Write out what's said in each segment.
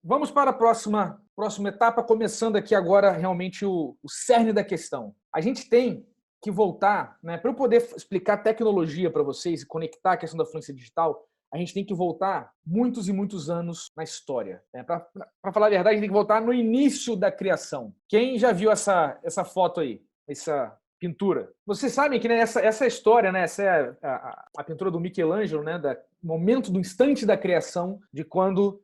Vamos para a próxima etapa, começando aqui agora realmente o cerne da questão. A gente tem que voltar, né, para eu poder explicar tecnologia para vocês e conectar a questão da fluência digital, a gente tem que voltar muitos e muitos anos na história. Né? Para falar a verdade, a gente tem que voltar no início da criação. Quem já viu essa foto aí? Essa pintura? Vocês sabem que, né, essa história, né, essa é a pintura do Michelangelo, né, do momento, do instante da criação, de quando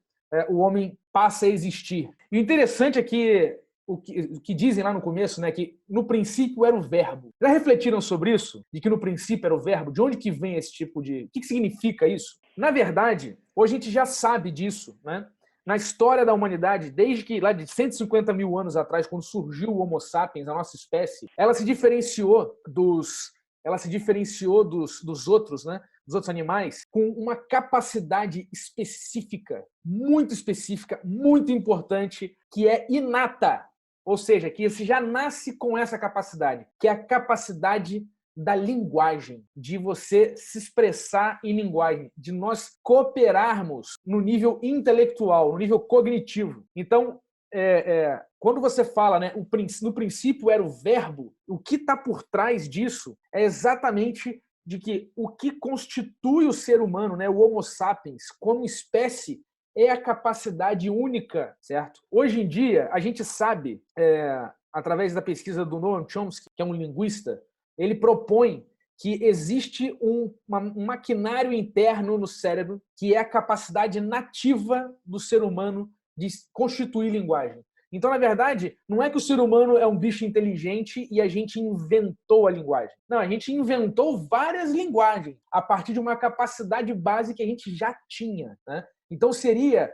o homem passa a existir. E o interessante é que o que dizem lá no começo, né, que no princípio era o verbo. Já refletiram sobre isso? De que no princípio era o verbo? De onde que vem esse tipo de... O que significa isso? Na verdade, hoje a gente já sabe disso, né? Na história da humanidade, desde que lá de 150 mil anos atrás, quando surgiu o Homo sapiens, a nossa espécie, ela se diferenciou dos outros, né? Dos outros animais, com uma capacidade específica, muito importante, que é inata. Ou seja, que você já nasce com essa capacidade, que é a capacidade da linguagem, de você se expressar em linguagem, de nós cooperarmos no nível intelectual, no nível cognitivo. Então, quando você fala, né, no princípio era o verbo, o que está por trás disso é exatamente de que o que constitui o ser humano, né, o Homo sapiens, como espécie, é a capacidade única, certo? Hoje em dia, a gente sabe, através da pesquisa do Noam Chomsky, que é um linguista, ele propõe que existe um maquinário interno no cérebro que é a capacidade nativa do ser humano de constituir linguagem. Então, na verdade, não é que o ser humano é um bicho inteligente e a gente inventou a linguagem. Não, a gente inventou várias linguagens a partir de uma capacidade base que a gente já tinha. Né? Então, seria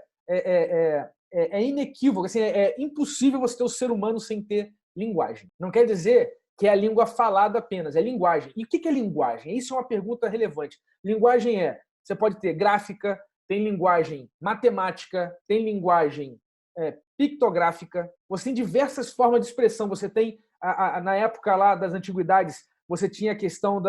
inequívoco, assim, é impossível você ter o ser humano sem ter linguagem. Não quer dizer que é a língua falada apenas, é linguagem. E o que é linguagem? Isso é uma pergunta relevante. Linguagem você pode ter gráfica, tem linguagem matemática, tem linguagem pictográfica, você tem diversas formas de expressão. Você tem, na época lá das antiguidades, você tinha a questão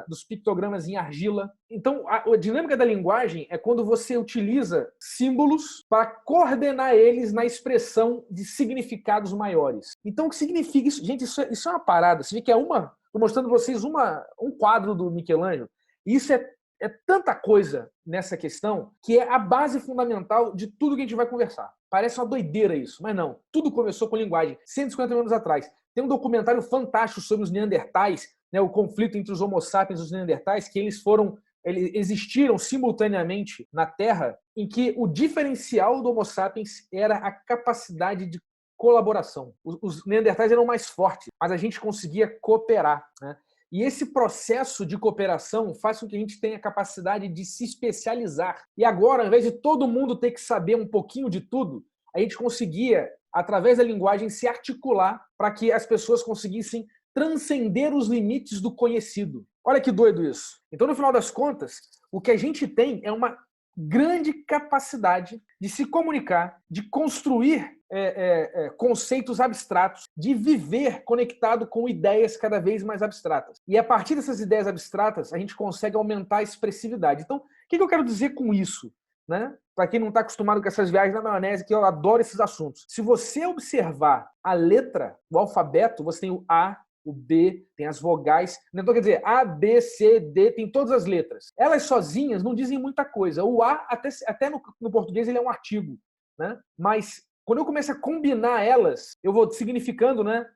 dos pictogramas em argila. Então, a dinâmica da linguagem é quando você utiliza símbolos para coordenar eles na expressão de significados maiores. Então, o que significa isso? Gente, isso é uma parada. Você vê que estou mostrando para vocês um quadro do Michelangelo. E isso é tanta coisa nessa questão que é a base fundamental de tudo que a gente vai conversar. Parece uma doideira isso, mas não. Tudo começou com linguagem, 150 anos atrás. Tem um documentário fantástico sobre os neandertais, né, o conflito entre os Homo sapiens e os neandertais, que eles existiram simultaneamente na Terra, em que o diferencial do Homo sapiens era a capacidade de colaboração. Os neandertais eram mais fortes, mas a gente conseguia cooperar. Né? E esse processo de cooperação faz com que a gente tenha a capacidade de se especializar. E agora, ao invés de todo mundo ter que saber um pouquinho de tudo, a gente conseguia, através da linguagem, se articular para que as pessoas conseguissem transcender os limites do conhecido. Olha que doido isso. Então, no final das contas, o que a gente tem é uma grande capacidade de se comunicar, de construir conceitos abstratos, de viver conectado com ideias cada vez mais abstratas. E a partir dessas ideias abstratas, a gente consegue aumentar a expressividade. Então, o que eu quero dizer com isso? Né? Para quem não está acostumado com essas viagens na maionese, que eu adoro esses assuntos. Se você observar a letra, o alfabeto, você tem o A, o B, tem as vogais. Então, quer dizer, A, B, C, D, tem todas as letras. Elas sozinhas não dizem muita coisa. O A, até no português, ele é um artigo. Né? Mas quando eu começo a combinar elas, eu vou significando, né,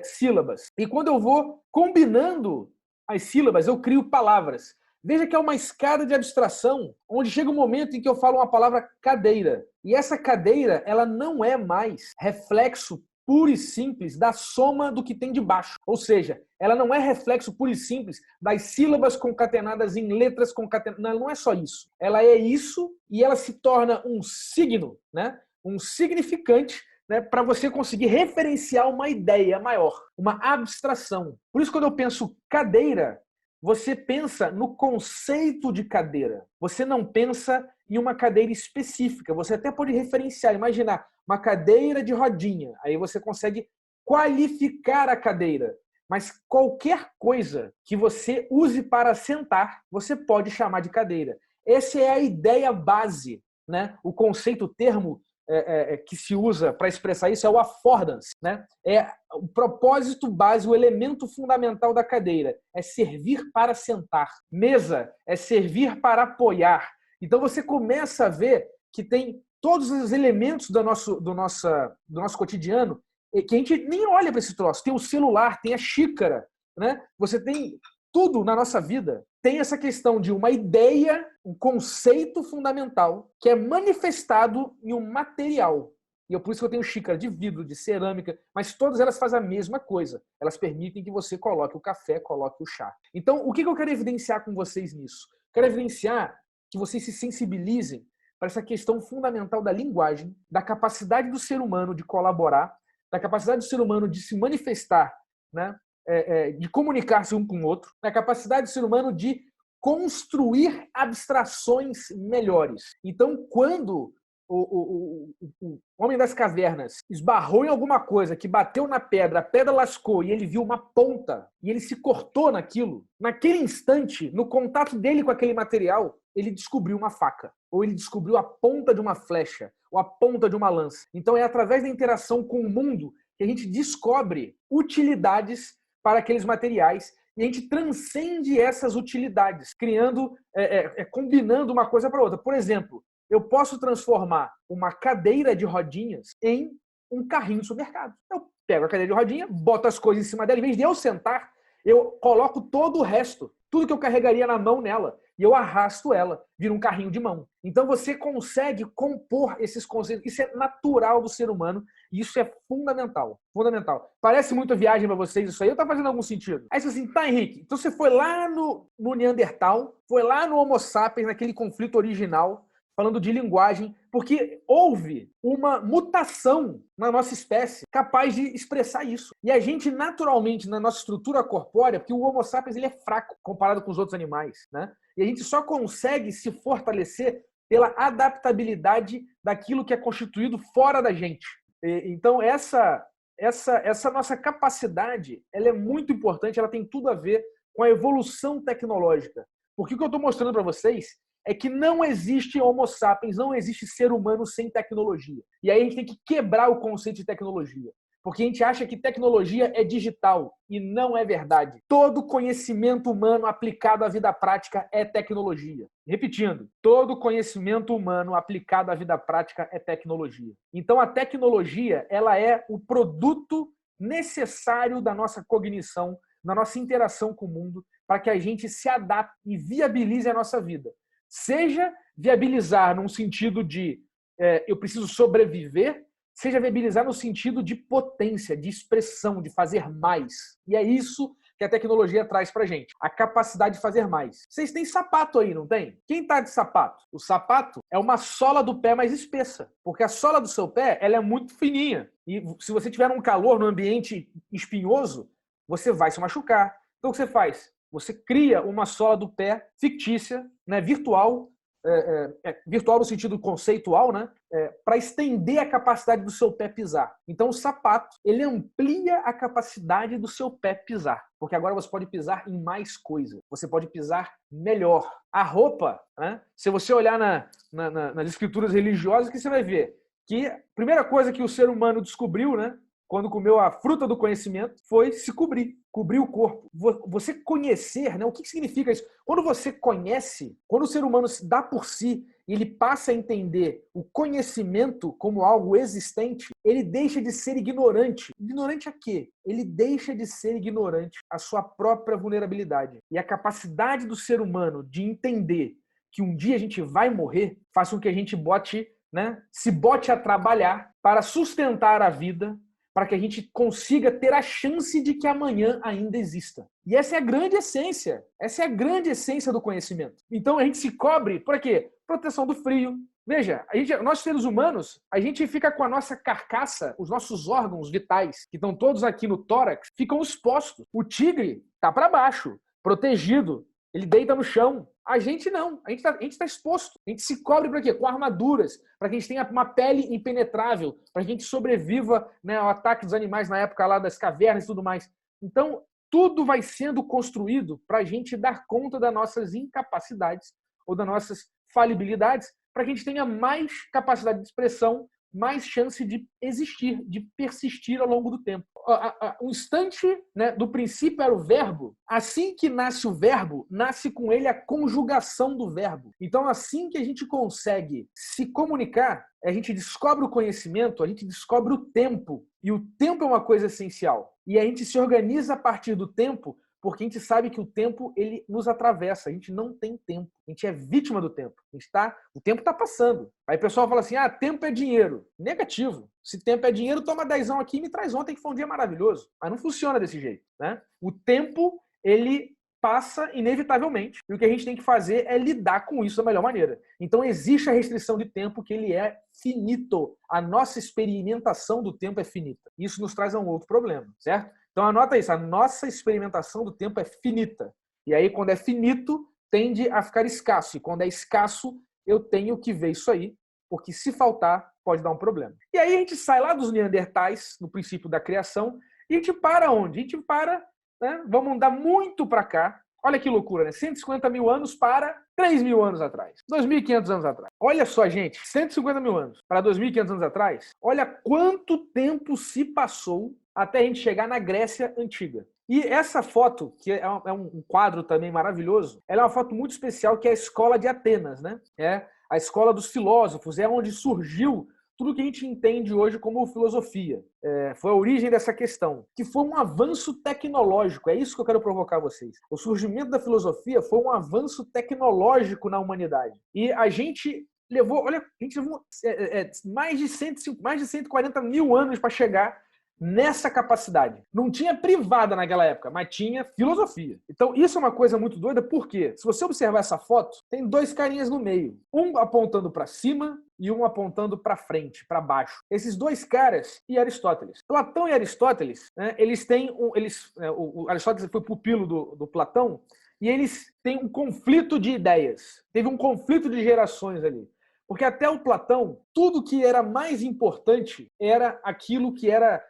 sílabas. E quando eu vou combinando as sílabas, eu crio palavras. Veja que é uma escada de abstração, onde chega um momento em que eu falo uma palavra cadeira. E essa cadeira, ela não é mais reflexo puro e simples da soma do que tem de baixo. Ou seja, ela não é reflexo puro e simples das sílabas concatenadas em letras concatenadas. Não, não é só isso. Ela é isso e ela se torna um signo, né? Um significante, né, para você conseguir referenciar uma ideia maior, uma abstração. Por isso, quando eu penso cadeira, você pensa no conceito de cadeira. Você não pensa em uma cadeira específica. Você até pode referenciar, imaginar uma cadeira de rodinha. Aí você consegue qualificar a cadeira. Mas qualquer coisa que você use para sentar, você pode chamar de cadeira. Essa é a ideia base, né? O conceito, o termo que se usa para expressar isso é o affordance, né? É o propósito base, o elemento fundamental da cadeira. É servir para sentar. Mesa é servir para apoiar. Então você começa a ver que tem todos os elementos do nosso cotidiano que a gente nem olha para esse troço. Tem o celular, tem a xícara, né? Você tem tudo na nossa vida. Tem essa questão de uma ideia, um conceito fundamental que é manifestado em um material. E é por isso que eu tenho xícara de vidro, de cerâmica, mas todas elas fazem a mesma coisa. Elas permitem que você coloque o café, coloque o chá. Então, o que eu quero evidenciar com vocês nisso? Quero evidenciar que vocês se sensibilizem para essa questão fundamental da linguagem, da capacidade do ser humano de colaborar, da capacidade do ser humano de se manifestar, né? De comunicar-se um com o outro, da capacidade do ser humano de construir abstrações melhores. Então, quando o homem das cavernas esbarrou em alguma coisa que bateu na pedra, a pedra lascou e ele viu uma ponta e ele se cortou naquilo, naquele instante, no contato dele com aquele material, ele descobriu uma faca, ou ele descobriu a ponta de uma flecha, ou a ponta de uma lança. Então é através da interação com o mundo que a gente descobre utilidades para aqueles materiais e a gente transcende essas utilidades, criando, combinando uma coisa para outra. Por exemplo, eu posso transformar uma cadeira de rodinhas em um carrinho de supermercado. Eu pego a cadeira de rodinha, boto as coisas em cima dela, em vez de eu sentar, eu coloco todo o resto, tudo que eu carregaria na mão nela, e eu arrasto ela, vira um carrinho de mão. Então você consegue compor esses conceitos. Isso é natural do ser humano e isso é fundamental. Fundamental. Parece muito viagem para vocês isso aí, ou tá fazendo algum sentido? Aí você assim, tá, Henrique, então você foi lá no Neandertal, foi lá no Homo sapiens, naquele conflito original, falando de linguagem, porque houve uma mutação na nossa espécie capaz de expressar isso. E a gente, naturalmente, na nossa estrutura corpórea, porque o Homo sapiens ele é fraco comparado com os outros animais, né? E a gente só consegue se fortalecer pela adaptabilidade daquilo que é constituído fora da gente. Então, essa nossa capacidade, ela é muito importante, ela tem tudo a ver com a evolução tecnológica. Porque o que eu estou mostrando para vocês é que não existe Homo sapiens, não existe ser humano sem tecnologia. E aí a gente tem que quebrar o conceito de tecnologia. Porque a gente acha que tecnologia é digital e não é verdade. Todo conhecimento humano aplicado à vida prática é tecnologia. Repetindo, todo conhecimento humano aplicado à vida prática é tecnologia. Então a tecnologia, ela é o produto necessário da nossa cognição, da nossa interação com o mundo, para que a gente se adapte e viabilize a nossa vida. Seja viabilizar num sentido de eu preciso sobreviver, seja viabilizar no sentido de potência, de expressão, de fazer mais. E é isso que a tecnologia traz pra gente, a capacidade de fazer mais. Vocês têm sapato aí, não tem? Quem tá de sapato? O sapato é uma sola do pé mais espessa, porque a sola do seu pé ela é muito fininha. E se você tiver um calor no ambiente espinhoso, você vai se machucar. Então o que você faz? Você cria uma sola do pé fictícia, né, virtual, virtual no sentido conceitual, né, para estender a capacidade do seu pé pisar. Então o sapato ele amplia a capacidade do seu pé pisar, porque agora você pode pisar em mais coisas, você pode pisar melhor. A roupa, né, se você olhar nas escrituras religiosas, que você vai ver que a primeira coisa que o ser humano descobriu, né, quando comeu a fruta do conhecimento, foi se cobrir o corpo. Você conhecer, né? O que significa isso? Quando você conhece, quando o ser humano se dá por si e ele passa a entender o conhecimento como algo existente, ele deixa de ser ignorante. Ignorante a quê? Ele deixa de ser ignorante à sua própria vulnerabilidade. E a capacidade do ser humano de entender que um dia a gente vai morrer faz com que a gente se bote a trabalhar para sustentar a vida, para que a gente consiga ter a chance de que amanhã ainda exista. E essa é a grande essência. Essa é a grande essência do conhecimento. Então a gente se cobre, por quê? Proteção do frio. Veja, nós seres humanos, a gente fica com a nossa carcaça, os nossos órgãos vitais, que estão todos aqui no tórax, ficam expostos. O tigre está para baixo, protegido. Ele deita no chão. A gente não. A gente está exposto. A gente se cobre para quê? Com armaduras, para que a gente tenha uma pele impenetrável, para que a gente sobreviva, né, ao ataque dos animais na época lá das cavernas e tudo mais. Então, tudo vai sendo construído para a gente dar conta das nossas incapacidades ou das nossas falibilidades, para que a gente tenha mais capacidade de expressão, mais chance de existir, de persistir ao longo do tempo. O instante, né, do princípio era o verbo. Assim que nasce o verbo, nasce com ele a conjugação do verbo. Então, assim que a gente consegue se comunicar, a gente descobre o conhecimento, a gente descobre o tempo. E o tempo é uma coisa essencial. E a gente se organiza a partir do tempo, porque a gente sabe que o tempo ele nos atravessa. A gente não tem tempo. A gente é vítima do tempo. O tempo está passando. Aí o pessoal fala assim, tempo é dinheiro. Negativo. Se tempo é dinheiro, toma 10 aqui e me traz ontem, que foi um dia maravilhoso. Mas não funciona desse jeito, né? O tempo, ele passa inevitavelmente. E o que a gente tem que fazer é lidar com isso da melhor maneira. Então existe a restrição de tempo, que ele é finito. A nossa experimentação do tempo é finita. Isso nos traz a um outro problema, certo? Então anota isso, a nossa experimentação do tempo é finita. E aí, quando é finito, tende a ficar escasso. E quando é escasso, eu tenho que ver isso aí, porque se faltar, pode dar um problema. E aí a gente sai lá dos Neandertais, no princípio da criação, e a gente para onde? A gente para, né? Vamos andar muito para cá. Olha que loucura, né? 150 mil anos para 3 mil anos atrás. 2.500 anos atrás. Olha só, gente, 150 mil anos para 2.500 anos atrás. Olha quanto tempo se passou até a gente chegar na Grécia Antiga. E essa foto, que é um quadro também maravilhoso, ela é uma foto muito especial, que é a Escola de Atenas, né? É a escola dos filósofos, é onde surgiu tudo que a gente entende hoje como filosofia. Foi a origem dessa questão, que foi um avanço tecnológico. É isso que eu quero provocar vocês. O surgimento da filosofia foi um avanço tecnológico na humanidade. E a gente levou mais de 140 mil anos para chegar nessa capacidade. Não tinha privada naquela época, mas tinha filosofia. Então, isso é uma coisa muito doida, porque se você observar essa foto, tem 2 carinhas no meio. Um apontando para cima e um apontando para frente, para baixo. Esses 2 caras e Aristóteles. Platão e Aristóteles, né, o Aristóteles foi pupilo do Platão, e eles têm um conflito de ideias. Teve um conflito de gerações ali. Porque até o Platão, tudo que era mais importante era aquilo que era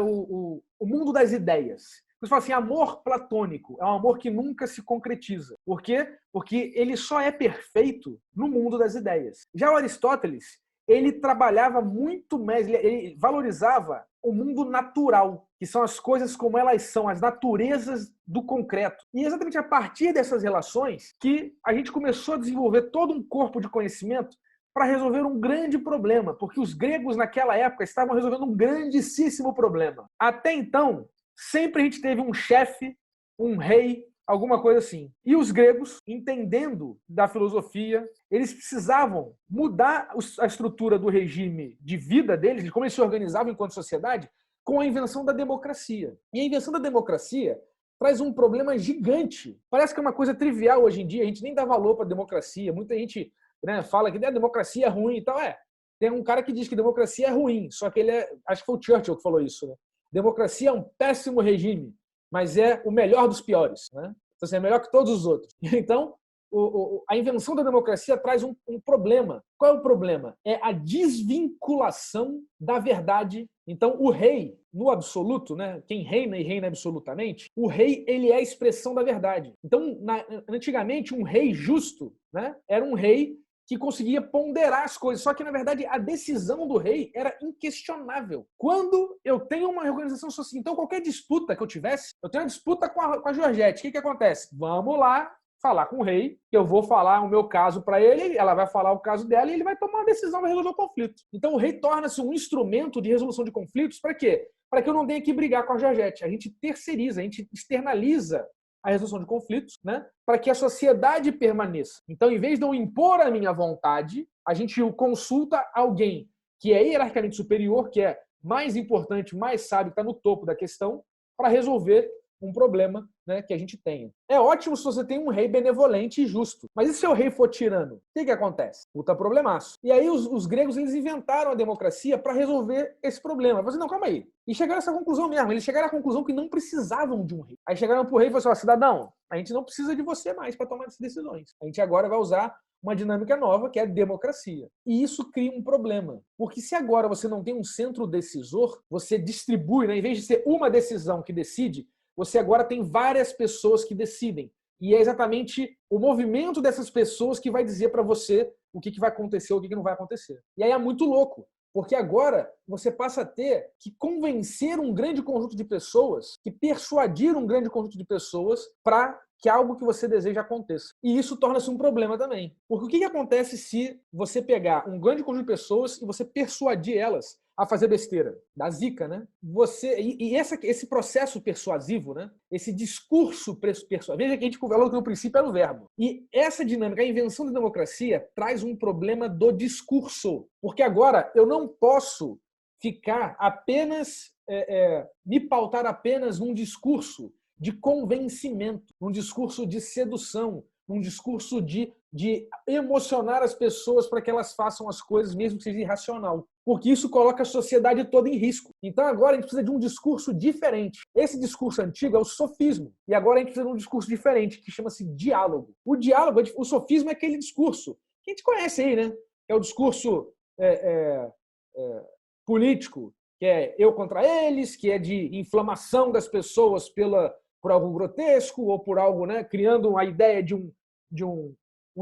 o mundo das ideias. Você fala assim, amor platônico é um amor que nunca se concretiza. Por quê? Porque ele só é perfeito no mundo das ideias. Já o Aristóteles, ele trabalhava muito mais, ele valorizava o mundo natural, que são as coisas como elas são, as naturezas do concreto. E é exatamente a partir dessas relações que a gente começou a desenvolver todo um corpo de conhecimento para resolver um grande problema, porque os gregos naquela época estavam resolvendo um grandíssimo problema. Até então, sempre a gente teve um chefe, um rei, alguma coisa assim. E os gregos, entendendo da filosofia, eles precisavam mudar a estrutura do regime de vida deles, de como eles se organizavam enquanto sociedade, com a invenção da democracia. E a invenção da democracia traz um problema gigante. Parece que é uma coisa trivial hoje em dia, a gente nem dá valor para a democracia. Muita gente, né, fala que a democracia é ruim e tal. Tem um cara que diz que democracia é ruim, só que acho que foi o Churchill que falou isso, né? Democracia é um péssimo regime, mas é o melhor dos piores, né? Então, assim, é melhor que todos os outros. Então, a invenção da democracia traz um problema. Qual é o problema? É a desvinculação da verdade. Então, o rei, no absoluto, né, quem reina e reina absolutamente, o rei ele é a expressão da verdade. Então, antigamente, um rei justo, né, era um rei que conseguia ponderar as coisas. Só que, na verdade, a decisão do rei era inquestionável. Quando eu tenho uma organização social, então qualquer disputa que eu tivesse, eu tenho uma disputa com a Georgette, o que acontece? Vamos lá falar com o rei, que eu vou falar o meu caso para ele, ela vai falar o caso dela e ele vai tomar uma decisão, vai resolver o conflito. Então o rei torna-se um instrumento de resolução de conflitos para quê? Para que eu não tenha que brigar com a Georgette. A gente terceiriza, a gente externaliza a resolução de conflitos, né, para que a sociedade permaneça. Então, em vez de eu impor a minha vontade, a gente consulta alguém que é hierarquicamente superior, que é mais importante, mais sábio, que está no topo da questão, para resolver um problema, né, que a gente tenha. É ótimo se você tem um rei benevolente e justo, mas e se o rei for tirano? O que acontece? Puta problemaço. E aí os gregos eles inventaram a democracia para resolver esse problema. Falaram assim, não, calma aí. E chegaram a essa conclusão mesmo. Eles chegaram à conclusão que não precisavam de um rei. Aí chegaram pro rei e falaram assim, cidadão, a gente não precisa de você mais para tomar essas decisões. A gente agora vai usar uma dinâmica nova, que é a democracia. E isso cria um problema. Porque se agora você não tem um centro decisor, você distribui, né, em vez de ser uma decisão que decide, você agora tem várias pessoas que decidem. E é exatamente o movimento dessas pessoas que vai dizer para você o que vai acontecer ou o que não vai acontecer. E aí é muito louco. Porque agora você passa a ter que convencer um grande conjunto de pessoas, que persuadir um grande conjunto de pessoas para que algo que você deseja aconteça. E isso torna-se um problema também. Porque o que acontece se você pegar um grande conjunto de pessoas e você persuadir elas a fazer besteira? Da zica, né? Esse processo persuasivo, né? Esse discurso persuasivo. Veja que a gente falou que no princípio era o verbo. E essa dinâmica, a invenção da democracia, traz um problema do discurso. Porque agora eu não posso ficar apenas, me pautar apenas num discurso de convencimento, num discurso de sedução, num discurso de emocionar as pessoas para que elas façam as coisas, mesmo que seja irracional. Porque isso coloca a sociedade toda em risco. Então agora a gente precisa de um discurso diferente. Esse discurso antigo é o sofismo. E agora a gente precisa de um discurso diferente, que chama-se diálogo. O diálogo, o sofismo é aquele discurso que a gente conhece aí, né? É o discurso político, que é eu contra eles, que é de inflamação das pessoas por algo grotesco ou por algo, né, criando a ideia de um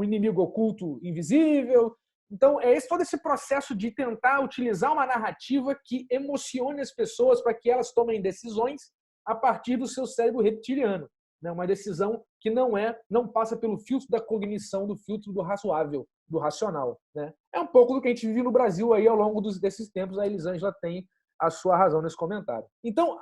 inimigo oculto invisível. Então, todo esse processo de tentar utilizar uma narrativa que emocione as pessoas para que elas tomem decisões a partir do seu cérebro reptiliano. Né? Uma decisão que não passa pelo filtro da cognição, do filtro do razoável, do racional. Né? É um pouco do que a gente vive no Brasil aí ao longo desses tempos. A Elisângela tem a sua razão nesse comentário. Então,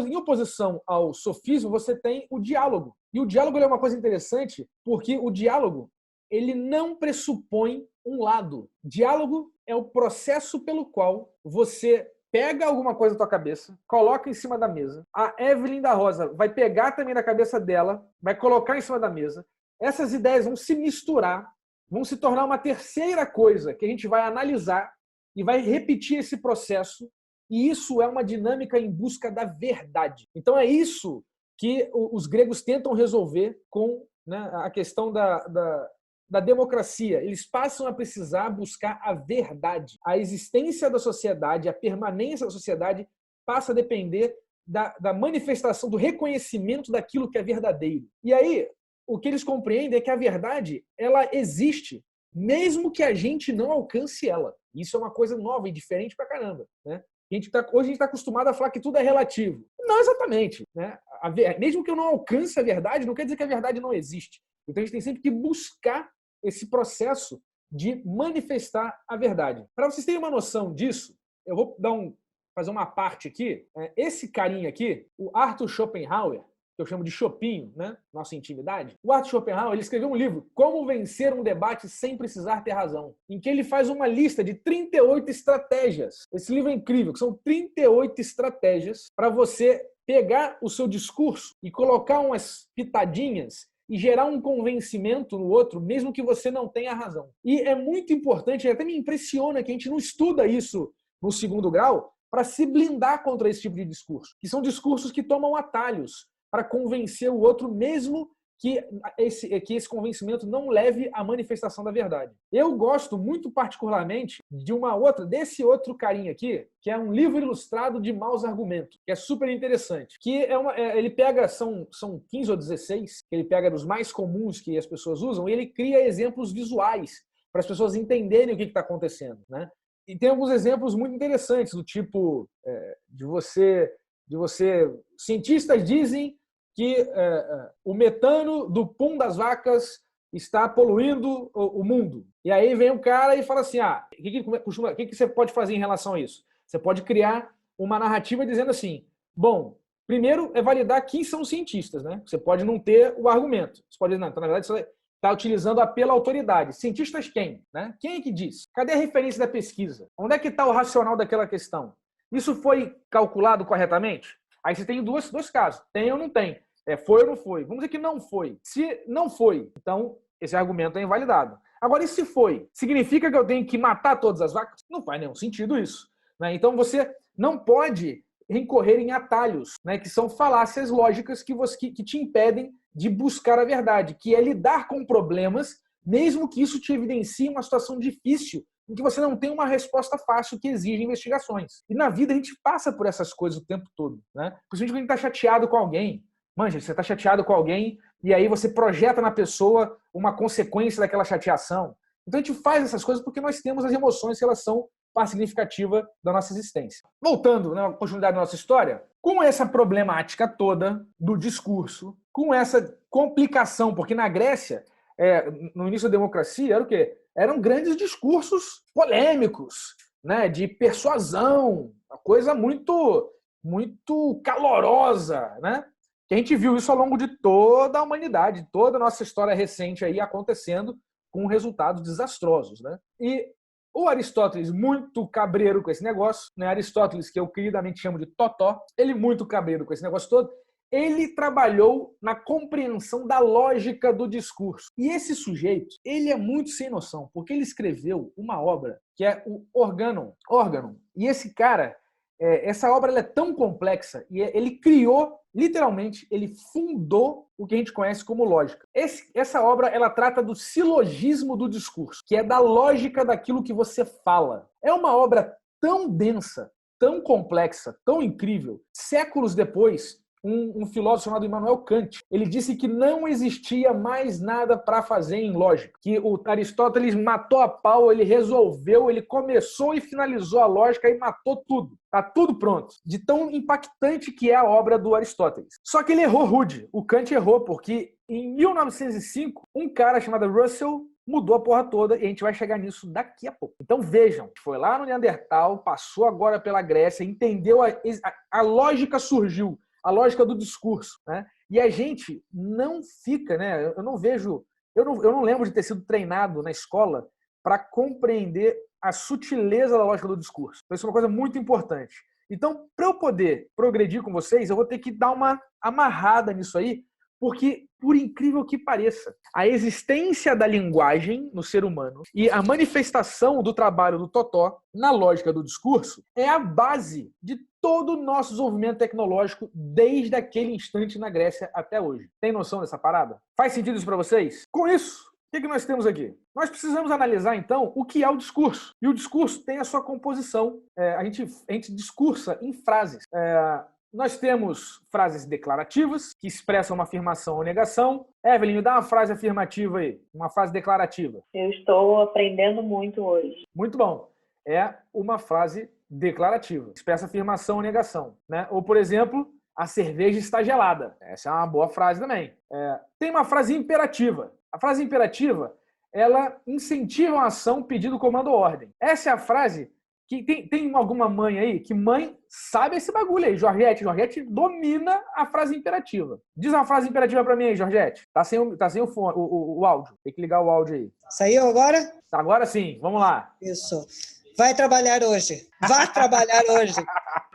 em oposição ao sofismo, você tem o diálogo. E o diálogo é uma coisa interessante, porque o diálogo ele não pressupõe um lado. Diálogo é o processo pelo qual você pega alguma coisa na tua cabeça, coloca em cima da mesa. A Evelyn da Rosa vai pegar também na cabeça dela, vai colocar em cima da mesa. Essas ideias vão se misturar, vão se tornar uma terceira coisa que a gente vai analisar e vai repetir esse processo, e isso é uma dinâmica em busca da verdade. Então é isso que os gregos tentam resolver com, né, a questão da democracia. Eles passam a precisar buscar a verdade. A existência da sociedade, a permanência da sociedade passa a depender da manifestação, do reconhecimento daquilo que é verdadeiro. E aí, o que eles compreendem é que a verdade ela existe, mesmo que a gente não alcance ela. Isso é uma coisa nova e diferente pra caramba. Né? Hoje a gente está acostumado a falar que tudo é relativo. Não exatamente. Né? Mesmo que eu não alcance a verdade, não quer dizer que a verdade não existe. Então a gente tem sempre que buscar esse processo de manifestar a verdade. Para vocês terem uma noção disso, eu vou fazer uma parte aqui. Esse carinha aqui, o Arthur Schopenhauer, que eu chamo de Chopinho, né? Nossa intimidade. O Arthur Schopenhauer ele escreveu um livro, Como Vencer um Debate Sem Precisar Ter Razão, em que ele faz uma lista de 38 estratégias. Esse livro é incrível, que são 38 estratégias para você pegar o seu discurso e colocar umas pitadinhas e gerar um convencimento no outro, mesmo que você não tenha razão. E é muito importante, até me impressiona que a gente não estuda isso no segundo grau para se blindar contra esse tipo de discurso, que são discursos que tomam atalhos para convencer o outro, mesmo que esse convencimento não leve à manifestação da verdade. Eu gosto muito particularmente desse outro carinha aqui, que é um livro ilustrado de maus argumentos, que é super interessante. Que ele pega, são 15 ou 16, que ele pega dos mais comuns que as pessoas usam, e ele cria exemplos visuais para as pessoas entenderem o que está acontecendo. Né? E tem alguns exemplos muito interessantes, do tipo de você... Cientistas dizem que o metano do pum das vacas está poluindo o mundo. E aí vem um cara e fala assim, o que você pode fazer em relação a isso? Você pode criar uma narrativa dizendo assim, bom, primeiro é validar quem são os cientistas, né? Você pode não ter o argumento. Você pode dizer, não, então, na verdade, você está utilizando pela autoridade. Cientistas quem? Né? Quem é que diz? Cadê a referência da pesquisa? Onde é que está o racional daquela questão? Isso foi calculado corretamente? Aí você tem dois casos. Tem ou não tem? Foi ou não foi? Vamos dizer que não foi. Se não foi, então esse argumento é invalidado. Agora, e se foi? Significa que eu tenho que matar todas as vacas? Não faz nenhum sentido isso. Né? Então você não pode recorrer em atalhos, né, que são falácias lógicas que te impedem de buscar a verdade, que é lidar com problemas, mesmo que isso te evidencie uma situação difícil, em que você não tem uma resposta fácil que exige investigações. E na vida a gente passa por essas coisas o tempo todo. Né? Principalmente quando a gente está chateado com alguém. Manja, você está chateado com alguém e aí você projeta na pessoa uma consequência daquela chateação. Então a gente faz essas coisas porque nós temos as emoções que elas são parte significativa da nossa existência. Voltando na continuidade da nossa história, com essa problemática toda do discurso, com essa complicação, porque na Grécia, no início da democracia, era o quê? Eram grandes discursos polêmicos, né, de persuasão, uma coisa muito, muito calorosa, né? Que a gente viu isso ao longo de toda a humanidade, toda a nossa história recente aí acontecendo com resultados desastrosos, né? E o Aristóteles, muito cabreiro com esse negócio, né? Aristóteles, que eu queridamente chamo de Totó, ele muito cabreiro com esse negócio todo, ele trabalhou na compreensão da lógica do discurso. E esse sujeito, ele é muito sem noção, porque ele escreveu uma obra que é o Organon. E esse cara, essa obra ela é tão complexa, e ele criou, literalmente, ele fundou o que a gente conhece como lógica. Essa obra, ela trata do silogismo do discurso, que é da lógica daquilo que você fala. É uma obra tão densa, tão complexa, tão incrível. Séculos depois, um filósofo chamado Immanuel Kant, ele disse que não existia mais nada para fazer em lógica, que o Aristóteles matou a pau, ele resolveu, ele começou e finalizou a lógica e matou tudo. Tá tudo pronto. De tão impactante que é a obra do Aristóteles. Só que ele errou rude. O Kant errou porque em 1905, um cara chamado Russell mudou a porra toda e a gente vai chegar nisso daqui a pouco. Então vejam, foi lá no Neandertal, passou agora pela Grécia, entendeu, a lógica surgiu. A lógica do discurso, né? E a gente não fica, né? Eu não lembro de ter sido treinado na escola para compreender a sutileza da lógica do discurso. Então, isso é uma coisa muito importante. Então, para eu poder progredir com vocês, eu vou ter que dar uma amarrada nisso aí, porque, por incrível que pareça, a existência da linguagem no ser humano e a manifestação do trabalho do Totó na lógica do discurso é a base de todo o nosso desenvolvimento tecnológico desde aquele instante na Grécia até hoje. Tem noção dessa parada? Faz sentido isso para vocês? Com isso, o que nós temos aqui? Nós precisamos analisar, então, o que é o discurso. E o discurso tem a sua composição. A gente discursa em frases. Nós temos frases declarativas, que expressam uma afirmação ou negação. Evelyn, me dá uma frase afirmativa aí, uma frase declarativa. Eu estou aprendendo muito hoje. Muito bom. É uma frase declarativa, expressa afirmação ou negação, né? Ou, por exemplo, a cerveja está gelada. Essa é uma boa frase também. Tem uma frase imperativa. A frase imperativa, ela incentiva uma ação pedindo comando ou ordem. Essa é a frase que tem alguma mãe aí que mãe sabe esse bagulho aí. Georgette domina a frase imperativa. Diz uma frase imperativa pra mim aí, Georgette. Tá sem o áudio. Tem que ligar o áudio aí. Saiu agora? Agora sim, vamos lá. Isso. Vai trabalhar hoje. Vá trabalhar hoje.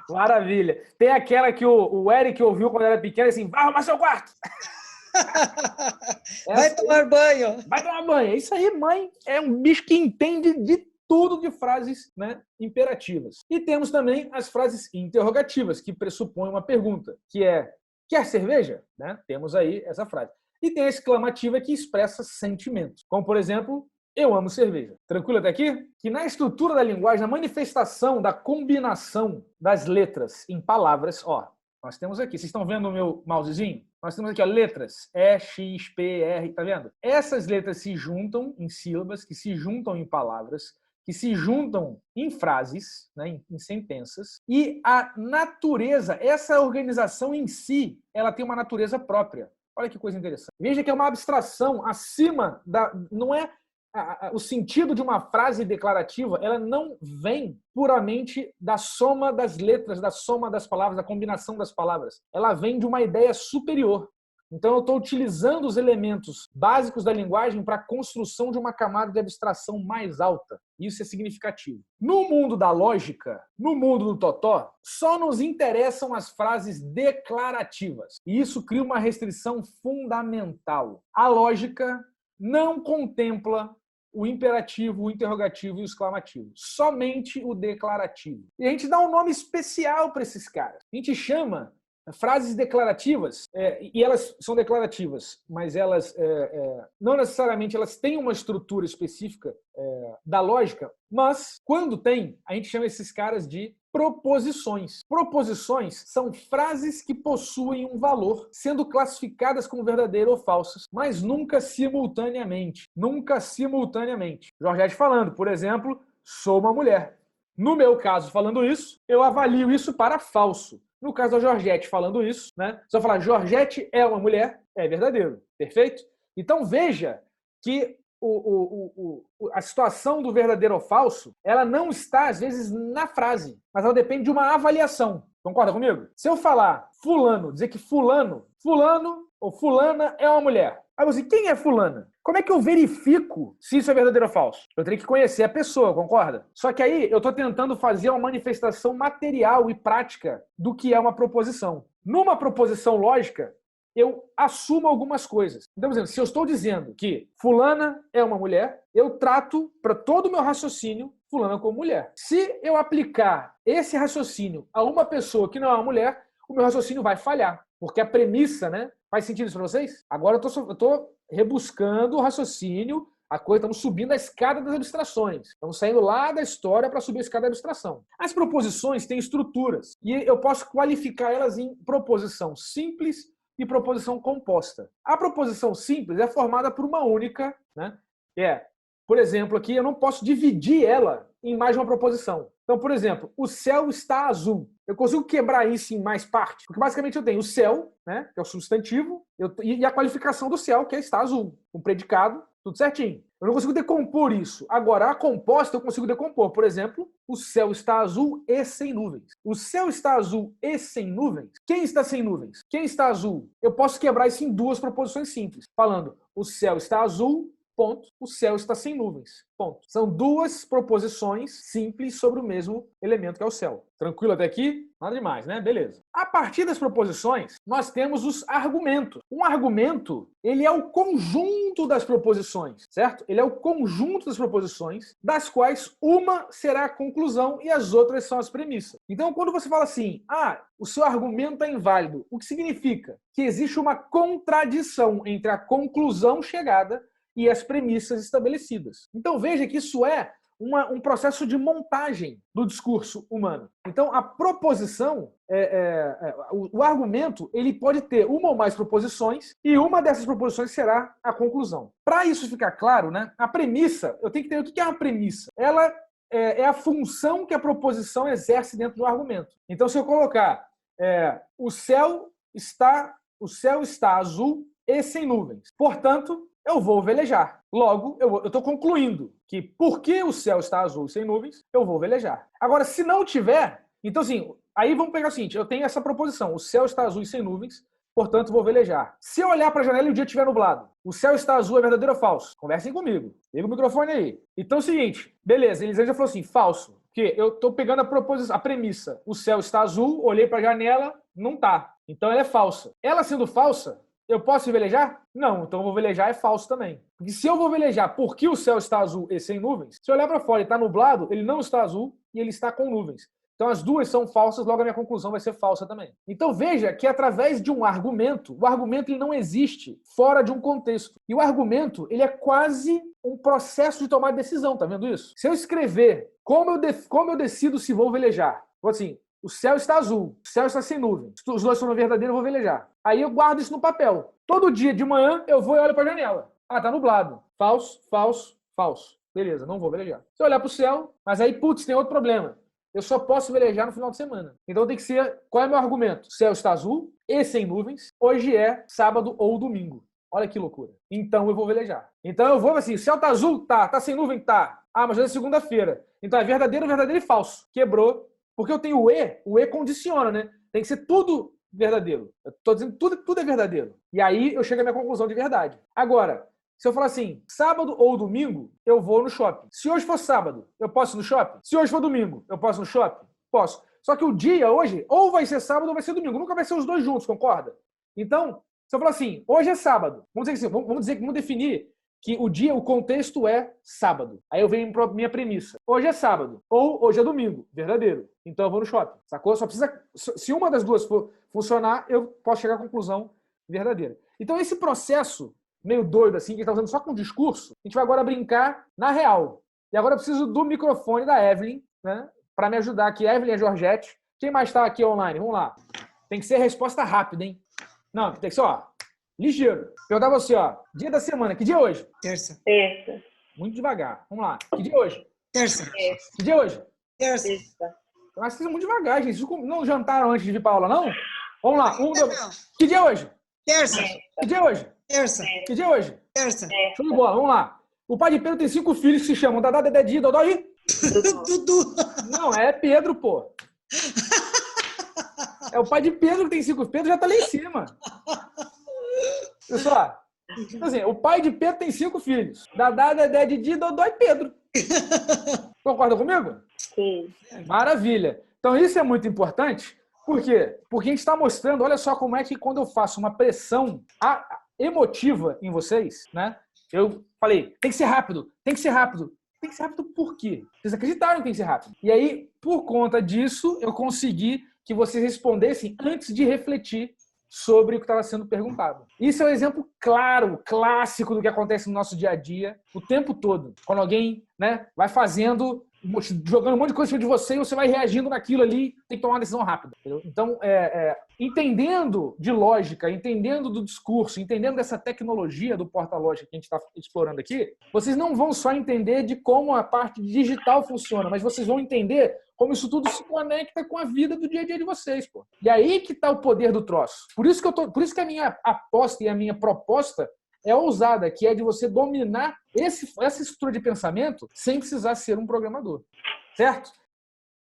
Maravilha. Tem aquela que o Eric ouviu quando era pequeno, assim, vai arrumar seu quarto. Vai tomar banho. Vai tomar banho. É isso aí, mãe. É um bicho que entende de tudo de frases, né, imperativas. E temos também as frases interrogativas, que pressupõem uma pergunta, que é, quer cerveja? Né? Temos aí essa frase. E tem a exclamativa que expressa sentimentos, como, por exemplo, eu amo cerveja. Tranquilo até aqui? Que na estrutura da linguagem, na manifestação da combinação das letras em palavras, ó, nós temos aqui, vocês estão vendo o meu mousezinho? Nós temos aqui, ó, letras E, X, P, R, tá vendo? Essas letras se juntam em sílabas, que se juntam em palavras, que se juntam em frases, né, em sentenças, e a natureza, essa organização em si, ela tem uma natureza própria. Olha que coisa interessante. Veja que é uma abstração acima da... Não é o sentido de uma frase declarativa, ela não vem puramente da soma das letras, da soma das palavras, da combinação das palavras. Ela vem de uma ideia superior. Então, eu estou utilizando os elementos básicos da linguagem para a construção de uma camada de abstração mais alta. Isso é significativo. No mundo da lógica, no mundo do Totó, só nos interessam as frases declarativas. E isso cria uma restrição fundamental. A lógica não contempla o imperativo, o interrogativo e o exclamativo. Somente o declarativo. E a gente dá um nome especial para esses caras. A gente chama frases declarativas, e elas são declarativas, mas elas não necessariamente elas têm uma estrutura específica da lógica, mas quando tem, a gente chama esses caras de proposições. Proposições são frases que possuem um valor, sendo classificadas como verdadeiras ou falsas, mas nunca simultaneamente. Nunca simultaneamente. Georgette falando, por exemplo, sou uma mulher. No meu caso, falando isso, eu avalio isso para falso. No caso da Georgette falando isso, né? Se eu falar Georgette é uma mulher, é verdadeiro. Perfeito? Então veja que a situação do verdadeiro ou falso, ela não está, às vezes, na frase, mas ela depende de uma avaliação. Concorda comigo? Se eu falar fulano, dizer que fulano ou fulana é uma mulher. Aí você, quem é fulana? Como é que eu verifico se isso é verdadeiro ou falso? Eu tenho que conhecer a pessoa, concorda? Só que aí eu estou tentando fazer uma manifestação material e prática do que é uma proposição. Numa proposição lógica, eu assumo algumas coisas. Então, por exemplo, se eu estou dizendo que fulana é uma mulher, eu trato para todo o meu raciocínio fulana como mulher. Se eu aplicar esse raciocínio a uma pessoa que não é uma mulher, o meu raciocínio vai falhar. Porque a premissa, né? Faz sentido isso para vocês? Agora eu estou rebuscando o raciocínio, a coisa, estamos subindo a escada das abstrações. Estamos saindo lá da história para subir a escada da abstração. As proposições têm estruturas e eu posso qualificar elas em proposição simples e proposição composta. A proposição simples é formada por uma única, né? Por exemplo, aqui eu não posso dividir ela em mais de uma proposição. Então, por exemplo, o céu está azul. Eu consigo quebrar isso em mais partes, porque basicamente eu tenho o céu, né, que é o substantivo, e a qualificação do céu, que é está azul, um predicado, tudo certinho. Eu não consigo decompor isso. Agora, a composta eu consigo decompor. Por exemplo, o céu está azul e sem nuvens. O céu está azul e sem nuvens. Quem está sem nuvens? Quem está azul? Eu posso quebrar isso em duas proposições simples, falando o céu está azul, ponto, o céu está sem nuvens, ponto. São duas proposições simples sobre o mesmo elemento que é o céu. Tranquilo até aqui? Nada demais, né? Beleza. A partir das proposições, nós temos os argumentos. Um argumento, ele é o conjunto das proposições, certo? Ele é o conjunto das proposições, das quais uma será a conclusão e as outras são as premissas. Então, quando você fala assim, o seu argumento é inválido, o que significa? Que existe uma contradição entre a conclusão chegada e as premissas estabelecidas. Então veja que isso é um processo de montagem do discurso humano. Então a proposição, o argumento, ele pode ter uma ou mais proposições e uma dessas proposições será a conclusão. Para isso ficar claro, né, a premissa, eu tenho que entender o que é uma premissa. Ela é a função que a proposição exerce dentro do argumento. Então se eu colocar o céu está azul e sem nuvens. Portanto, eu vou velejar. Logo, eu estou concluindo que porque o céu está azul e sem nuvens, eu vou velejar. Agora, se não tiver, então assim, aí vamos pegar o seguinte, eu tenho essa proposição, o céu está azul e sem nuvens, portanto vou velejar. Se eu olhar para a janela e o dia estiver nublado, o céu está azul é verdadeiro ou falso? Conversem comigo. Liga o microfone aí. Então é o seguinte, beleza, Elisângela falou assim, falso. Porque eu estou pegando a premissa, o céu está azul, olhei para a janela, não está. Então ela é falsa. Ela sendo falsa, eu posso velejar? Não, então eu vou velejar é falso também. Porque se eu vou velejar porque o céu está azul e sem nuvens, se eu olhar para fora e está nublado, ele não está azul e ele está com nuvens. Então as duas são falsas, logo a minha conclusão vai ser falsa também. Então veja que através de um argumento, o argumento ele não existe fora de um contexto. E o argumento ele é quase um processo de tomar decisão, tá vendo isso? Se eu escrever como eu decido se vou velejar, vou assim, o céu está azul, o céu está sem nuvem. Se os dois forem verdadeiros, eu vou velejar. Aí eu guardo isso no papel. Todo dia de manhã eu vou e olho para a janela. Tá nublado. Falso, falso, falso. Beleza, não vou velejar. Se eu olhar para o céu, mas aí, tem outro problema. Eu só posso velejar no final de semana. Então tem que ser, qual é o meu argumento? O céu está azul e sem nuvens. Hoje é sábado ou domingo. Olha que loucura. Então eu vou velejar. Então eu vou assim, o céu está azul? Tá sem nuvem? Tá. Mas hoje é segunda-feira. Então é verdadeiro, verdadeiro e falso. Quebrou. Porque eu tenho o E condiciona, né? Tem que ser tudo verdadeiro. Eu tô dizendo tudo é verdadeiro. E aí eu chego à minha conclusão de verdade. Agora, se eu falar assim, sábado ou domingo, eu vou no shopping. Se hoje for sábado, eu posso ir no shopping? Se hoje for domingo, eu posso ir no shopping? Posso. Só que o dia hoje, ou vai ser sábado ou vai ser domingo. Nunca vai ser os dois juntos, concorda? Então, se eu falar assim, hoje é sábado, vamos definir que o dia, o contexto é sábado. Aí eu venho para minha premissa. Hoje é sábado, ou hoje é domingo, verdadeiro. Então eu vou no shopping, sacou? Só precisa, se uma das duas for funcionar, eu posso chegar à conclusão verdadeira. Então esse processo meio doido assim, que a gente está usando só com discurso, a gente vai agora brincar na real. E agora eu preciso do microfone da Evelyn, né? Para me ajudar aqui. Evelyn e a Georgette. Quem mais está aqui online? Vamos lá. Tem que ser resposta rápida, hein? Não, tem que ser, ligeiro. Perguntar você, dia da semana. Que dia é hoje? Terça. Terça. Muito devagar. Vamos lá. Que dia é hoje? Terça. Terça. Que dia é hoje? Terça. Mas vocês são muito devagar, gente. Vocês não jantaram antes de vir para aula, não? Vamos lá. Não. Que dia é hoje? Terça. Que dia é hoje? Terça. Que dia é hoje? Terça. Show de bola, vamos lá. O pai de Pedro tem 5 filhos que se chamam Dadá, Dedé, Didi, Dodó e... Dudu. Não, é Pedro, pô. É o pai de Pedro que tem 5. Pedro já tá lá em cima. Pessoal, então, assim, o pai de Pedro tem 5 filhos. Dadá, Dedé, Didi, Dodó e Pedro. Concorda comigo? Sim. Maravilha. Então isso é muito importante. Por quê? Porque a gente está mostrando, olha só como é que quando eu faço uma pressão emotiva em vocês, né? Eu falei, tem que ser rápido, tem que ser rápido. Tem que ser rápido por quê? Vocês acreditaram que tem que ser rápido. E aí, por conta disso, eu consegui que vocês respondessem antes de refletir sobre o que estava sendo perguntado. Isso é um exemplo claro, clássico do que acontece no nosso dia a dia, o tempo todo. Quando alguém, né, vai fazendo, jogando um monte de coisa em cima de você e você vai reagindo naquilo ali, tem que tomar uma decisão rápida. Entendeu? Então, entendendo de lógica, entendendo do discurso, entendendo dessa tecnologia do porta-lógica que a gente está explorando aqui, vocês não vão só entender de como a parte digital funciona, mas vocês vão entender como isso tudo se conecta com a vida do dia a dia de vocês, pô. E aí que está o poder do troço. Por isso que a minha aposta e a minha proposta é ousada, que é de você dominar essa estrutura de pensamento sem precisar ser um programador. Certo?